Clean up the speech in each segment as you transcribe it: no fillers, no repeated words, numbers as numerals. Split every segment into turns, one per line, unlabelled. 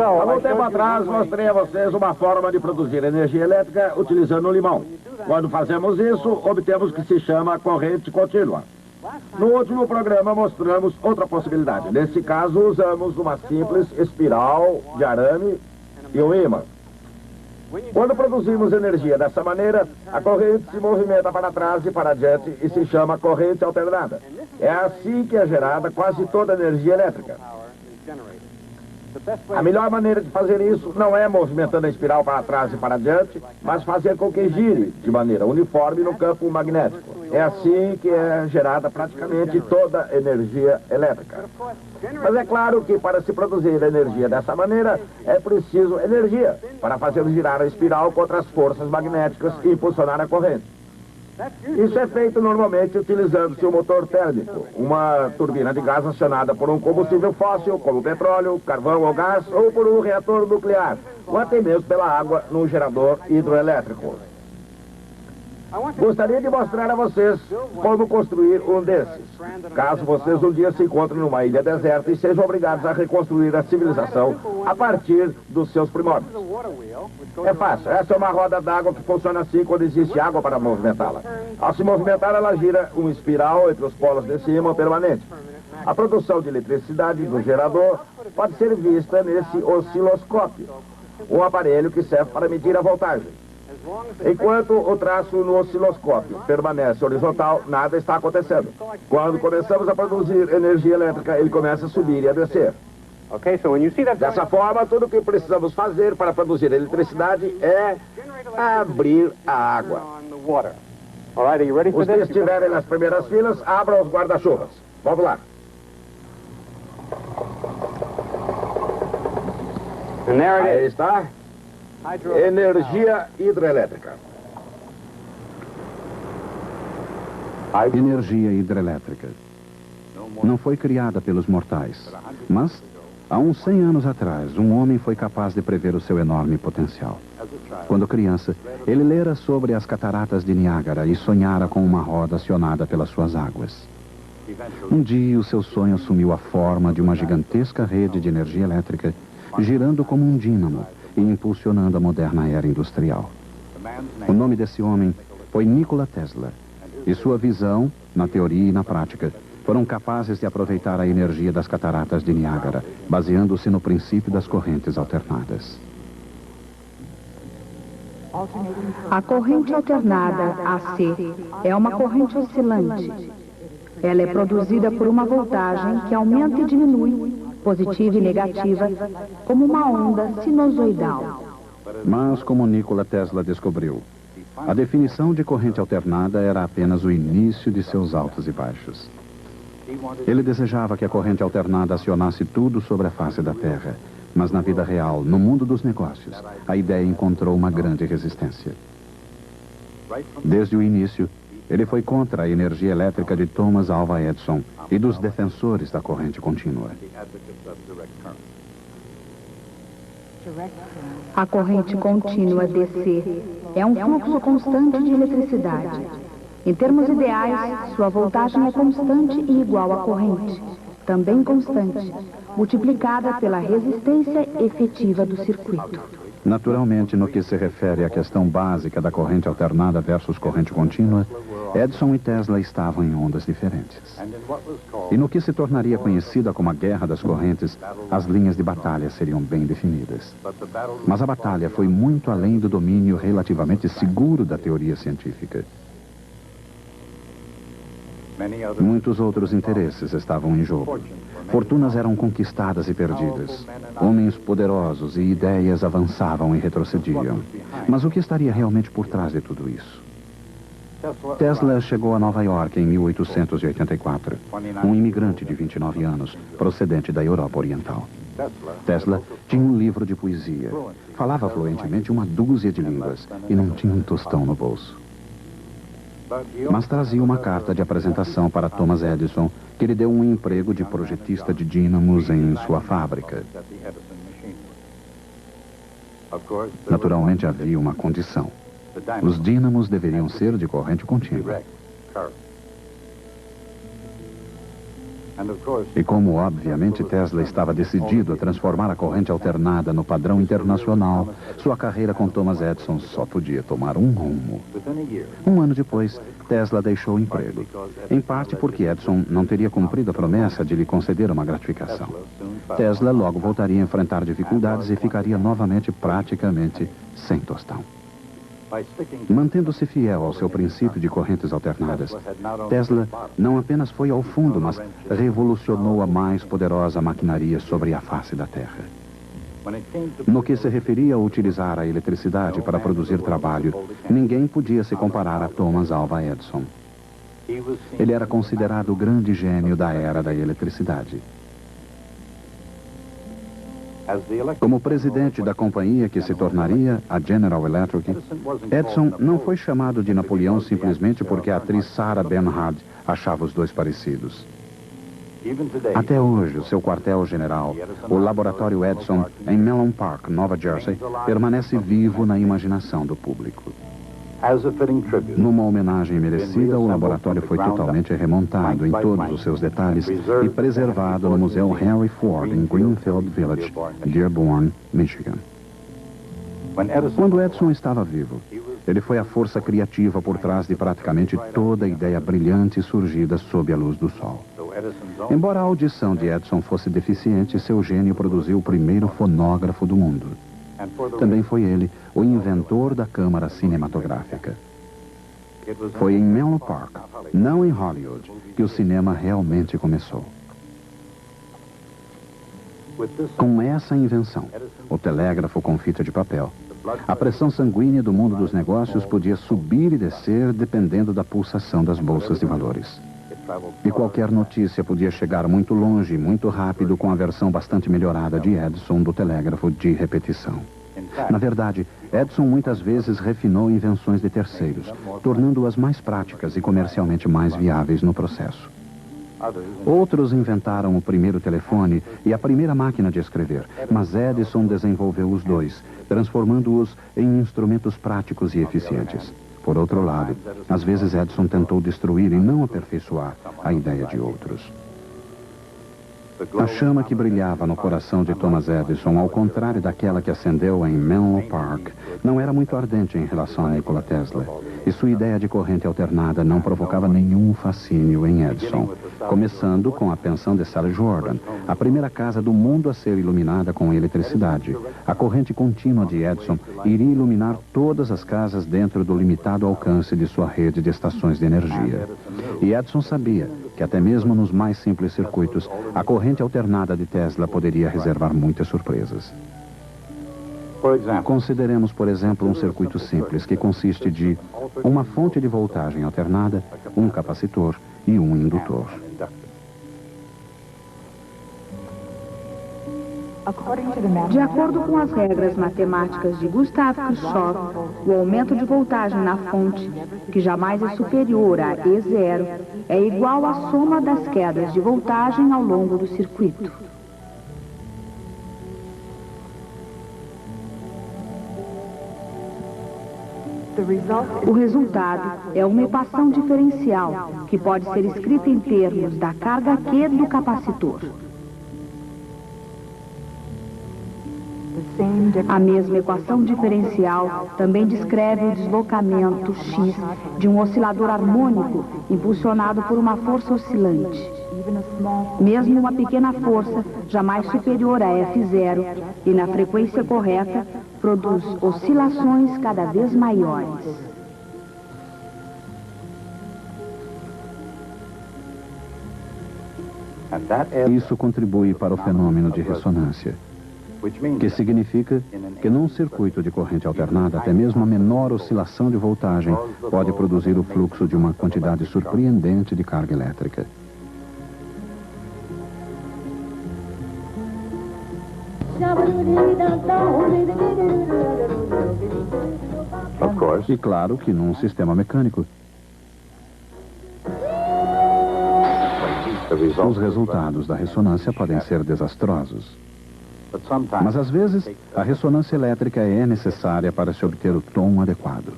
Algum tempo atrás, mostrei a vocês uma forma de produzir energia elétrica utilizando o limão. Quando fazemos isso, obtemos o que se chama corrente contínua. No último programa, mostramos outra possibilidade. Nesse caso, usamos uma simples espiral de arame e um ímã. Quando produzimos energia dessa maneira, a corrente se movimenta para trás e para diante e se chama corrente alternada. É assim que é gerada quase toda a energia elétrica. A melhor maneira de fazer isso não é movimentando a espiral para trás e para diante, mas fazer com que gire de maneira uniforme no campo magnético. É assim que é gerada praticamente toda a energia elétrica. Mas é claro que para se produzir energia dessa maneira, é preciso energia para fazer girar a espiral contra as forças magnéticas e impulsionar a corrente. Isso é feito normalmente utilizando-se um motor térmico, uma turbina de gás acionada por um combustível fóssil, como petróleo, carvão ou gás, ou por um reator nuclear, ou até mesmo pela água num gerador hidroelétrico. Gostaria de mostrar a vocês como construir um desses, caso vocês um dia se encontrem numa ilha deserta e sejam obrigados a reconstruir a civilização a partir dos seus primórdios. É fácil, essa é uma roda d'água que funciona assim quando existe água para movimentá-la. Ao se movimentar, ela gira uma espiral entre os polos desse ímã permanente. A produção de eletricidade do gerador pode ser vista nesse osciloscópio, um aparelho que serve para medir a voltagem. Enquanto o traço no osciloscópio permanece horizontal, nada está acontecendo. Quando começamos a produzir energia elétrica, ele começa a subir e a descer. Dessa forma, tudo o que precisamos fazer para produzir eletricidade é abrir a água. Os que estiverem nas primeiras filas, abram os guarda-chuvas. Vamos lá. Aí está. Energia hidrelétrica.
Energia hidrelétrica. Não foi criada pelos mortais, mas há uns 100 anos atrás, um homem foi capaz de prever o seu enorme potencial. Quando criança, ele lera sobre as cataratas de Niágara e sonhara com uma roda acionada pelas suas águas. Um dia, o seu sonho assumiu a forma de uma gigantesca rede de energia elétrica, girando como um dínamo e impulsionando a moderna era industrial. O nome desse homem foi Nikola Tesla, e sua visão, na teoria e na prática, foram capazes de aproveitar a energia das cataratas de Niágara, baseando-se no princípio das correntes alternadas.
A corrente alternada, AC, é uma corrente oscilante. Ela é produzida por uma voltagem que aumenta e diminui, positiva e negativa, como uma onda sinusoidal.
Mas, como Nikola Tesla descobriu, a definição de corrente alternada era apenas o início de seus altos e baixos. Ele desejava que a corrente alternada acionasse tudo sobre a face da Terra, mas na vida real, no mundo dos negócios, a ideia encontrou uma grande resistência. Desde o início, ele foi contra a energia elétrica de Thomas Alva Edison e dos defensores da corrente contínua.
A corrente contínua DC é um fluxo constante de eletricidade. Em termos ideais, sua voltagem é constante e igual à corrente, também constante, multiplicada pela resistência efetiva do circuito.
Naturalmente, no que se refere à questão básica da corrente alternada versus corrente contínua, Edison e Tesla estavam em ondas diferentes. E no que se tornaria conhecida como a Guerra das Correntes, as linhas de batalha seriam bem definidas. Mas a batalha foi muito além do domínio relativamente seguro da teoria científica. Muitos outros interesses estavam em jogo. Fortunas eram conquistadas e perdidas. Homens poderosos e ideias avançavam e retrocediam. Mas o que estaria realmente por trás de tudo isso? Tesla chegou a Nova York em 1884, um imigrante de 29 anos, procedente da Europa Oriental. Tesla tinha um livro de poesia, falava fluentemente uma dúzia de línguas e não tinha um tostão no bolso. Mas trazia uma carta de apresentação para Thomas Edison, que lhe deu um emprego de projetista de dínamos em sua fábrica. Naturalmente havia uma condição. Os dínamos deveriam ser de corrente contínua. E como, obviamente, Tesla estava decidido a transformar a corrente alternada no padrão internacional, sua carreira com Thomas Edison só podia tomar um rumo. Um ano depois, Tesla deixou o emprego, em parte porque Edison não teria cumprido a promessa de lhe conceder uma gratificação. Tesla logo voltaria a enfrentar dificuldades e ficaria novamente praticamente sem tostão. Mantendo-se fiel ao seu princípio de correntes alternadas, Tesla não apenas foi ao fundo, mas revolucionou a mais poderosa maquinaria sobre a face da Terra. No que se referia a utilizar a eletricidade para produzir trabalho, ninguém podia se comparar a Thomas Alva Edison. Ele era considerado o grande gênio da era da eletricidade. Como presidente da companhia que se tornaria a General Electric, Edison não foi chamado de Napoleão simplesmente porque a atriz Sarah Bernhardt achava os dois parecidos. Até hoje, o seu quartel-general, o Laboratório Edison, em Menlo Park, Nova Jersey, permanece vivo na imaginação do público. Numa homenagem merecida, o laboratório foi totalmente remontado em todos os seus detalhes e preservado no Museu Henry Ford, em Greenfield Village, Dearborn, Michigan. Quando Edison estava vivo, ele foi a força criativa por trás de praticamente toda a ideia brilhante surgida sob a luz do sol. Embora a audição de Edison fosse deficiente, seu gênio produziu o primeiro fonógrafo do mundo. Também foi ele o inventor da câmara cinematográfica. Foi em Menlo Park, não em Hollywood, que o cinema realmente começou. Com essa invenção, o telégrafo com fita de papel, a pressão sanguínea do mundo dos negócios podia subir e descer dependendo da pulsação das bolsas de valores. E qualquer notícia podia chegar muito longe e muito rápido com a versão bastante melhorada de Edison do telégrafo de repetição. Na verdade, Edison muitas vezes refinou invenções de terceiros, tornando-as mais práticas e comercialmente mais viáveis no processo. Outros inventaram o primeiro telefone e a primeira máquina de escrever, mas Edison desenvolveu os dois, transformando-os em instrumentos práticos e eficientes. Por outro lado, às vezes Edison tentou destruir e não aperfeiçoar a ideia de outros. A chama que brilhava no coração de Thomas Edison, ao contrário daquela que acendeu em Menlo Park, não era muito ardente em relação a Nikola Tesla. E sua ideia de corrente alternada não provocava nenhum fascínio em Edison. Começando com a pensão de Sally Jordan, a primeira casa do mundo a ser iluminada com eletricidade. A corrente contínua de Edison iria iluminar todas as casas dentro do limitado alcance de sua rede de estações de energia. E Edison sabia que até mesmo nos mais simples circuitos, a corrente alternada de Tesla poderia reservar muitas surpresas. Consideremos, por exemplo, um circuito simples que consiste de uma fonte de voltagem alternada, um capacitor e um indutor.
De acordo com as regras matemáticas de Gustav Kirchhoff, o aumento de voltagem na fonte, que jamais é superior a E0, é igual à soma das quedas de voltagem ao longo do circuito. O resultado é uma equação diferencial, que pode ser escrita em termos da carga Q do capacitor. A mesma equação diferencial também descreve o deslocamento x de um oscilador harmônico impulsionado por uma força oscilante. Mesmo uma pequena força, jamais superior a F0, e na frequência correta, produz oscilações cada vez maiores.
Isso contribui para o fenômeno de ressonância, que significa que num circuito de corrente alternada, até mesmo a menor oscilação de voltagem pode produzir o fluxo de uma quantidade surpreendente de carga elétrica. E claro que num sistema mecânico, os resultados da ressonância podem ser desastrosos. Mas às vezes, a ressonância elétrica é necessária para se obter o tom adequado.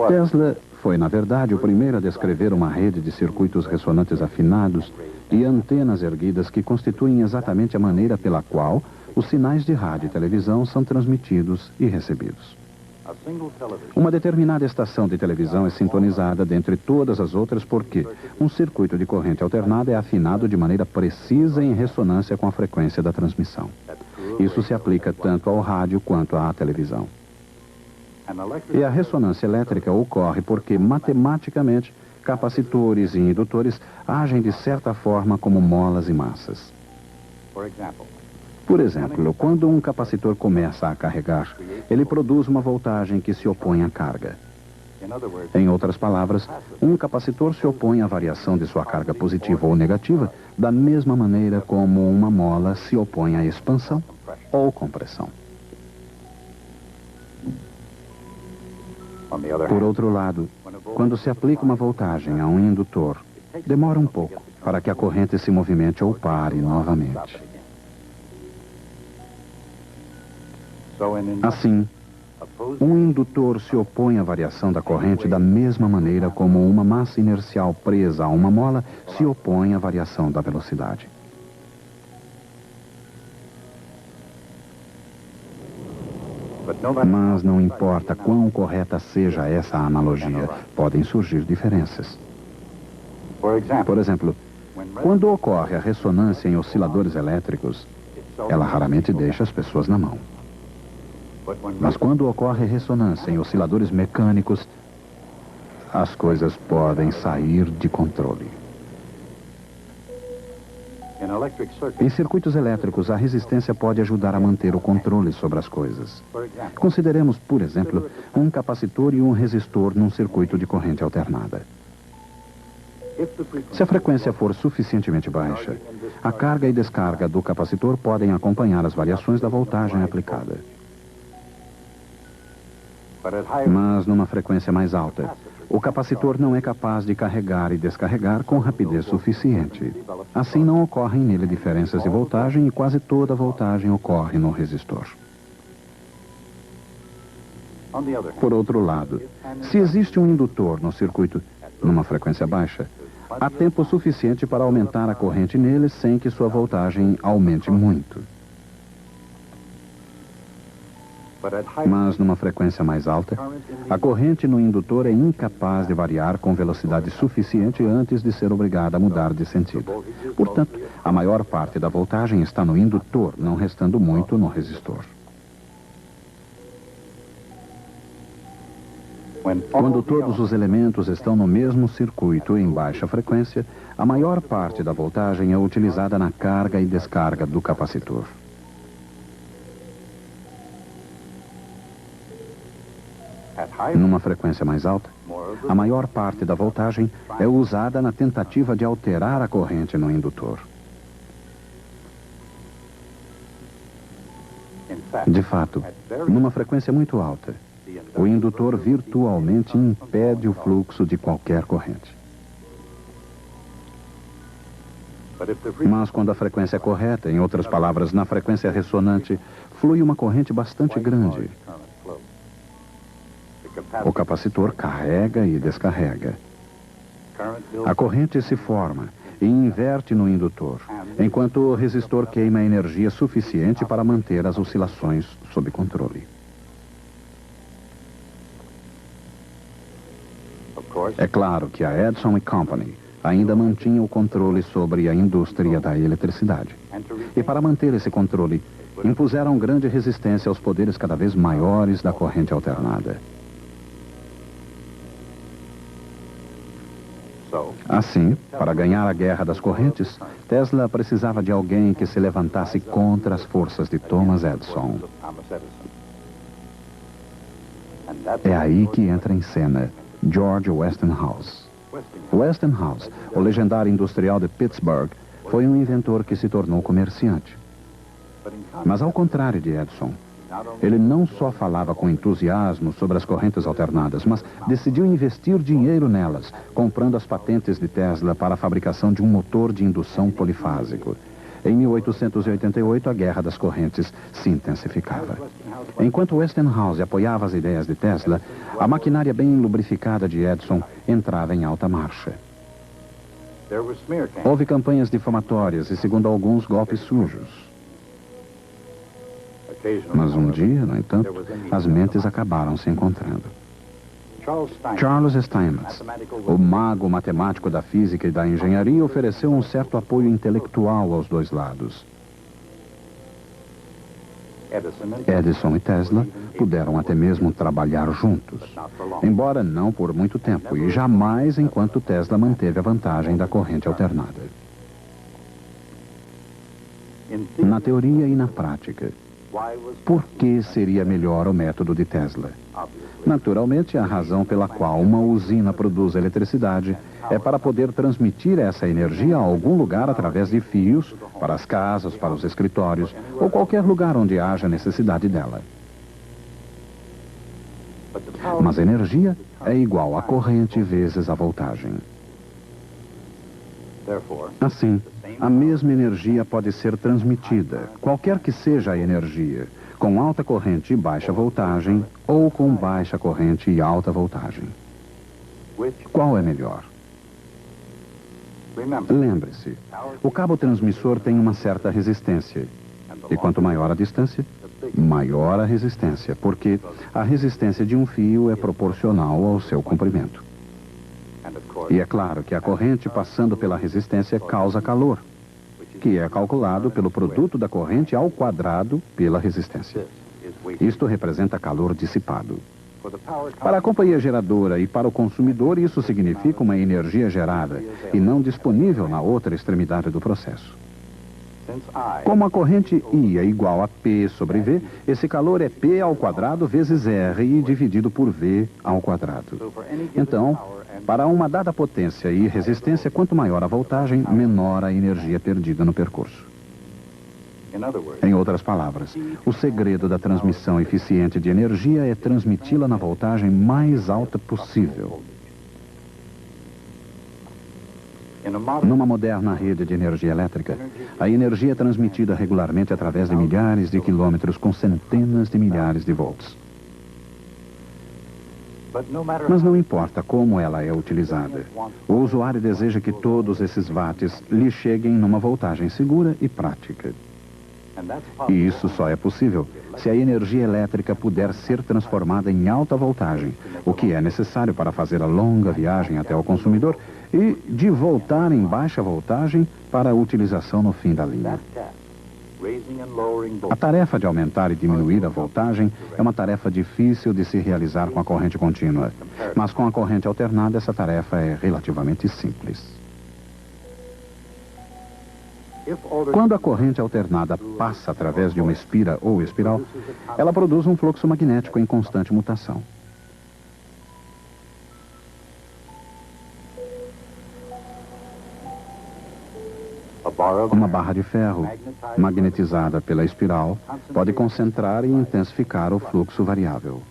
Tesla foi, na verdade, o primeiro a descrever uma rede de circuitos ressonantes afinados e antenas erguidas que constituem exatamente a maneira pela qual os sinais de rádio e televisão são transmitidos e recebidos. Uma determinada estação de televisão é sintonizada dentre todas as outras porque um circuito de corrente alternada é afinado de maneira precisa em ressonância com a frequência da transmissão. Isso se aplica tanto ao rádio quanto à televisão. E a ressonância elétrica ocorre porque, matematicamente, capacitores e indutores agem de certa forma como molas e massas. Por exemplo, quando um capacitor começa a carregar, ele produz uma voltagem que se opõe à carga. Em outras palavras, um capacitor se opõe à variação de sua carga positiva ou negativa da mesma maneira como uma mola se opõe à expansão ou compressão. Por outro lado, quando se aplica uma voltagem a um indutor, demora um pouco para que a corrente se movimente ou pare novamente. Assim, um indutor se opõe à variação da corrente da mesma maneira como uma massa inercial presa a uma mola se opõe à variação da velocidade. Mas não importa quão correta seja essa analogia, podem surgir diferenças. Por exemplo, quando ocorre a ressonância em osciladores elétricos, ela raramente deixa as pessoas na mão. Mas quando ocorre ressonância em osciladores mecânicos, as coisas podem sair de controle. Em circuitos elétricos, a resistência pode ajudar a manter o controle sobre as coisas. Consideremos, por exemplo, um capacitor e um resistor num circuito de corrente alternada. Se a frequência for suficientemente baixa, a carga e descarga do capacitor podem acompanhar as variações da voltagem aplicada. Mas numa frequência mais alta, o capacitor não é capaz de carregar e descarregar com rapidez suficiente. Assim não ocorrem nele diferenças de voltagem e quase toda a voltagem ocorre no resistor. Por outro lado, se existe um indutor no circuito numa frequência baixa, há tempo suficiente para aumentar a corrente nele sem que sua voltagem aumente muito. Mas numa frequência mais alta, a corrente no indutor é incapaz de variar com velocidade suficiente antes de ser obrigada a mudar de sentido. Portanto, a maior parte da voltagem está no indutor, não restando muito no resistor. Quando todos os elementos estão no mesmo circuito em baixa frequência, a maior parte da voltagem é utilizada na carga e descarga do capacitor. Numa frequência mais alta, a maior parte da voltagem é usada na tentativa de alterar a corrente no indutor. De fato, numa frequência muito alta, o indutor virtualmente impede o fluxo de qualquer corrente. Mas quando a frequência é correta, em outras palavras, na frequência ressonante, flui uma corrente bastante grande. O capacitor carrega e descarrega. A corrente se forma e inverte no indutor, enquanto o resistor queima energia suficiente para manter as oscilações sob controle. É claro que a Edison Company ainda mantinha o controle sobre a indústria da eletricidade. E para manter esse controle, impuseram grande resistência aos poderes cada vez maiores da corrente alternada. Assim, para ganhar a guerra das correntes, Tesla precisava de alguém que se levantasse contra as forças de Thomas Edison. É aí que entra em cena George Westinghouse. Westinghouse, o legendário industrial de Pittsburgh, foi um inventor que se tornou comerciante. Mas ao contrário de Edison, ele não só falava com entusiasmo sobre as correntes alternadas, mas decidiu investir dinheiro nelas, comprando as patentes de Tesla para a fabricação de um motor de indução polifásico. Em 1888, a guerra das correntes se intensificava. Enquanto Westinghouse apoiava as ideias de Tesla, a maquinária bem lubrificada de Edison entrava em alta marcha. Houve campanhas difamatórias e, segundo alguns, golpes sujos. Mas um dia, no entanto, as mentes acabaram se encontrando. Charles Steinmetz, o mago matemático da física e da engenharia, ofereceu um certo apoio intelectual aos dois lados. Edison e Tesla puderam até mesmo trabalhar juntos, embora não por muito tempo, e jamais enquanto Tesla manteve a vantagem da corrente alternada. Na teoria e na prática, por que seria melhor o método de Tesla? Naturalmente, a razão pela qual uma usina produz eletricidade é para poder transmitir essa energia a algum lugar através de fios, para as casas, para os escritórios, ou qualquer lugar onde haja necessidade dela. Mas a energia é igual à corrente vezes a voltagem. Assim, a mesma energia pode ser transmitida, qualquer que seja a energia, com alta corrente e baixa voltagem, ou com baixa corrente e alta voltagem. Qual é melhor? Lembre-se, o cabo transmissor tem uma certa resistência. E quanto maior a distância, maior a resistência, porque a resistência de um fio é proporcional ao seu comprimento. E é claro que a corrente passando pela resistência causa calor, que é calculado pelo produto da corrente ao quadrado pela resistência. Isto representa calor dissipado. Para a companhia geradora e para o consumidor, isso significa uma energia gerada e não disponível na outra extremidade do processo. Como a corrente I é igual a P sobre V, esse calor é P ao quadrado vezes R e dividido por V ao quadrado. Então, para uma dada potência e resistência, quanto maior a voltagem, menor a energia perdida no percurso. Em outras palavras, o segredo da transmissão eficiente de energia é transmiti-la na voltagem mais alta possível. Numa moderna rede de energia elétrica, a energia é transmitida regularmente através de milhares de quilômetros com centenas de milhares de volts. Mas não importa como ela é utilizada. O usuário deseja que todos esses watts lhe cheguem numa voltagem segura e prática. E isso só é possível se a energia elétrica puder ser transformada em alta voltagem, o que é necessário para fazer a longa viagem até o consumidor e de voltar em baixa voltagem para a utilização no fim da linha. A tarefa de aumentar e diminuir a voltagem é uma tarefa difícil de se realizar com a corrente contínua, mas com a corrente alternada essa tarefa é relativamente simples. Quando a corrente alternada passa através de uma espira ou espiral, ela produz um fluxo magnético em constante mutação. Uma barra de ferro, magnetizada pela espiral, pode concentrar e intensificar o fluxo variável.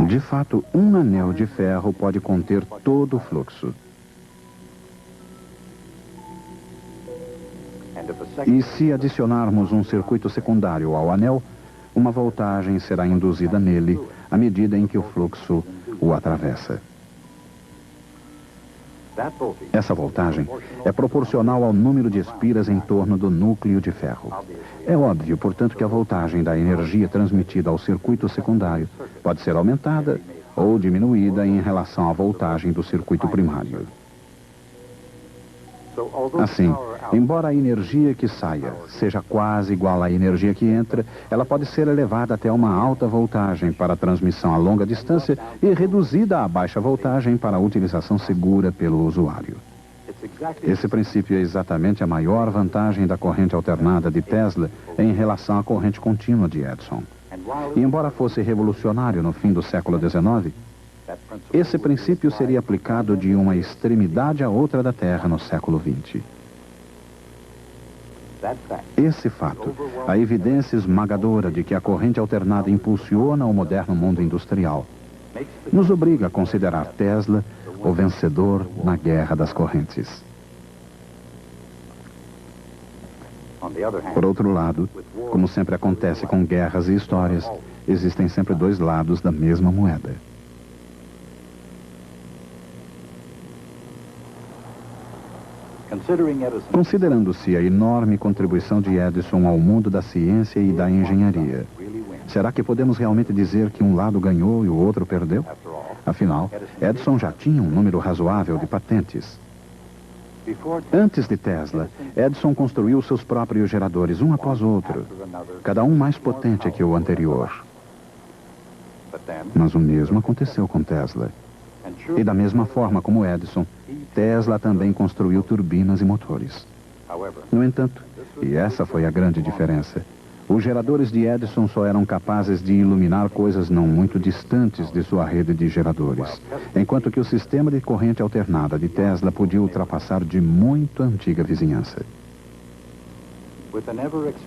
De fato, um anel de ferro pode conter todo o fluxo. E se adicionarmos um circuito secundário ao anel, uma voltagem será induzida nele à medida em que o fluxo o atravessa. Essa voltagem é proporcional ao número de espiras em torno do núcleo de ferro. É óbvio, portanto, que a voltagem da energia transmitida ao circuito secundário pode ser aumentada ou diminuída em relação à voltagem do circuito primário. Assim, embora a energia que saia seja quase igual à energia que entra, ela pode ser elevada até uma alta voltagem para a transmissão a longa distância e reduzida a baixa voltagem para a utilização segura pelo usuário. Esse princípio é exatamente a maior vantagem da corrente alternada de Tesla em relação à corrente contínua de Edison. E embora fosse revolucionário no fim do século XIX, esse princípio seria aplicado de uma extremidade à outra da Terra no século XX. Esse fato, a evidência esmagadora de que a corrente alternada impulsiona o moderno mundo industrial, nos obriga a considerar Tesla o vencedor na guerra das correntes. Por outro lado, como sempre acontece com guerras e histórias, existem sempre dois lados da mesma moeda. Considerando-se a enorme contribuição de Edison ao mundo da ciência e da engenharia, será que podemos realmente dizer que um lado ganhou e o outro perdeu? Afinal, Edison já tinha um número razoável de patentes. Antes de Tesla, Edison construiu seus próprios geradores, um após o outro, cada um mais potente que o anterior. Mas o mesmo aconteceu com Tesla. E da mesma forma como Edison, Tesla também construiu turbinas e motores. No entanto, e essa foi a grande diferença, os geradores de Edison só eram capazes de iluminar coisas não muito distantes de sua rede de geradores, enquanto que o sistema de corrente alternada de Tesla podia ultrapassar de muito antiga vizinhança.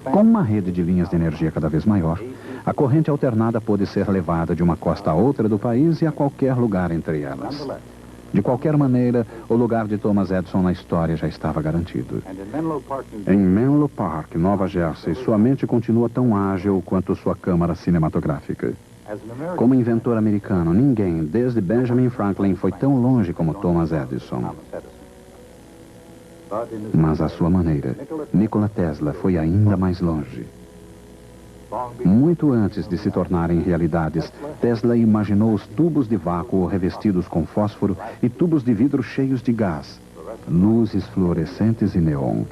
Com uma rede de linhas de energia cada vez maior, a corrente alternada pôde ser levada de uma costa a outra do país e a qualquer lugar entre elas. De qualquer maneira, o lugar de Thomas Edison na história já estava garantido. Em Menlo Park, Nova Jersey, sua mente continua tão ágil quanto sua câmara cinematográfica. Como inventor americano, ninguém, desde Benjamin Franklin, foi tão longe como Thomas Edison. Mas à sua maneira, Nikola Tesla foi ainda mais longe. Muito antes de se tornarem realidades, Tesla imaginou os tubos de vácuo revestidos com fósforo e tubos de vidro cheios de gás, luzes fluorescentes e neon.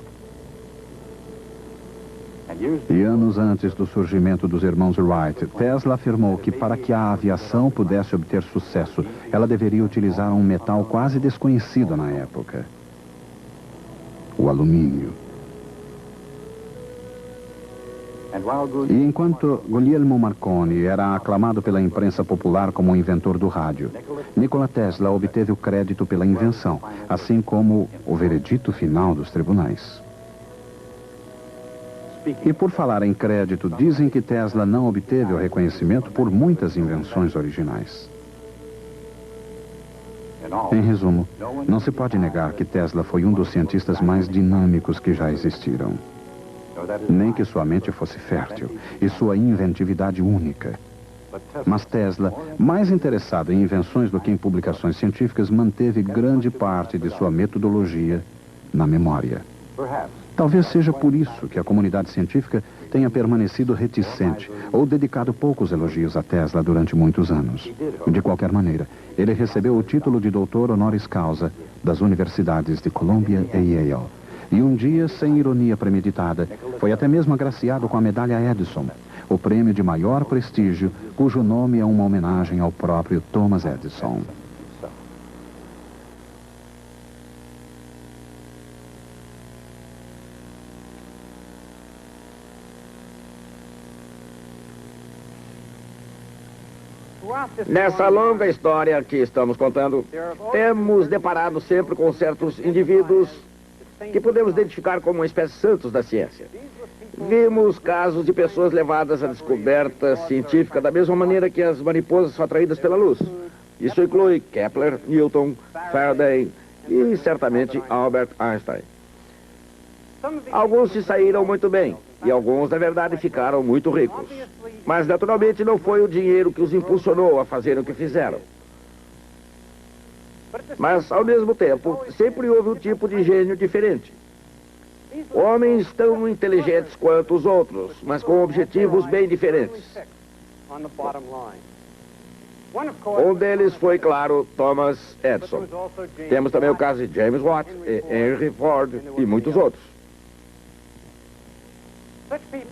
E anos antes do surgimento dos irmãos Wright, Tesla afirmou que para que a aviação pudesse obter sucesso, ela deveria utilizar um metal quase desconhecido na época: o alumínio. E enquanto Guglielmo Marconi era aclamado pela imprensa popular como o inventor do rádio, Nikola Tesla obteve o crédito pela invenção, assim como o veredito final dos tribunais. E por falar em crédito, dizem que Tesla não obteve o reconhecimento por muitas invenções originais. Em resumo, não se pode negar que Tesla foi um dos cientistas mais dinâmicos que já existiram. Nem que sua mente fosse fértil e sua inventividade única. Mas Tesla, mais interessado em invenções do que em publicações científicas, manteve grande parte de sua metodologia na memória. Talvez seja por isso que a comunidade científica tenha permanecido reticente ou dedicado poucos elogios a Tesla durante muitos anos. De qualquer maneira, ele recebeu o título de doutor honoris causa das universidades de Columbia e Yale. E um dia, sem ironia premeditada, foi até mesmo agraciado com a medalha Edison, o prêmio de maior prestígio, cujo nome é uma homenagem ao próprio Thomas Edison.
Nessa longa história que estamos contando, temos deparado sempre com certos indivíduos que podemos identificar como espécies santos da ciência. Vimos casos de pessoas levadas à descoberta científica da mesma maneira que as mariposas são atraídas pela luz. Isso inclui Kepler, Newton, Faraday e, certamente, Albert Einstein. Alguns se saíram muito bem e alguns, na verdade, ficaram muito ricos. Mas, naturalmente, não foi o dinheiro que os impulsionou a fazer o que fizeram. Mas, ao mesmo tempo, sempre houve um tipo de gênio diferente. Homens tão inteligentes quanto os outros, mas com objetivos bem diferentes. Um deles foi, claro, Thomas Edison. Temos também o caso de James Watt, Henry Ford e muitos outros.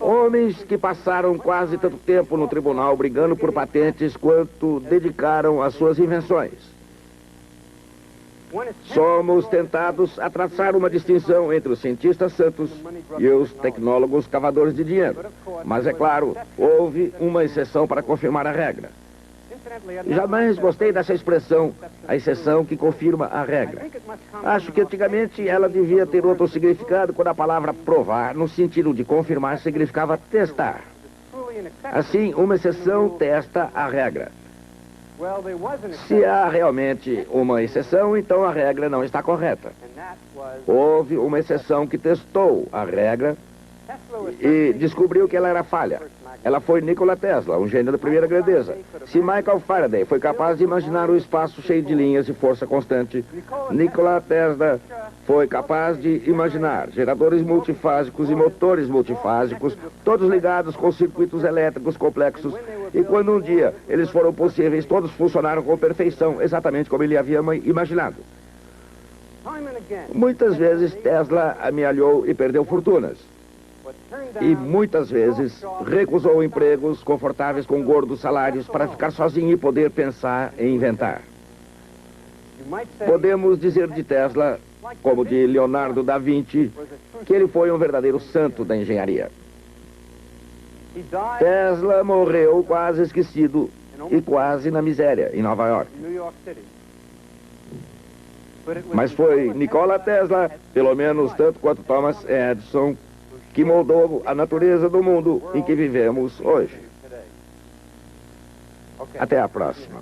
Homens que passaram quase tanto tempo no tribunal brigando por patentes quanto dedicaram às suas invenções. Somos tentados a traçar uma distinção entre os cientistas santos e os tecnólogos cavadores de dinheiro. Mas, é claro, houve uma exceção para confirmar a regra. Jamais gostei dessa expressão, a exceção que confirma a regra. Acho que antigamente ela devia ter outro significado quando a palavra provar, no sentido de confirmar, significava testar. Assim, uma exceção testa a regra. Se há realmente uma exceção, então a regra não está correta. Houve uma exceção que testou a regra e descobriu que ela era falha. Ela foi Nikola Tesla, um gênio da primeira grandeza. Se Michael Faraday foi capaz de imaginar o espaço cheio de linhas e força constante, Nikola Tesla foi capaz de imaginar geradores multifásicos e motores multifásicos, todos ligados com circuitos elétricos complexos. E quando um dia eles foram possíveis, todos funcionaram com perfeição, exatamente como ele havia imaginado. Muitas vezes Tesla amealhou e perdeu fortunas. E muitas vezes recusou empregos confortáveis com gordos salários para ficar sozinho e poder pensar e inventar. Podemos dizer de Tesla, como de Leonardo da Vinci, que ele foi um verdadeiro santo da engenharia. Tesla morreu quase esquecido e quase na miséria em Nova York. Mas foi Nikola Tesla, pelo menos tanto quanto Thomas Edison, que moldou a natureza do mundo em que vivemos hoje. Até a próxima.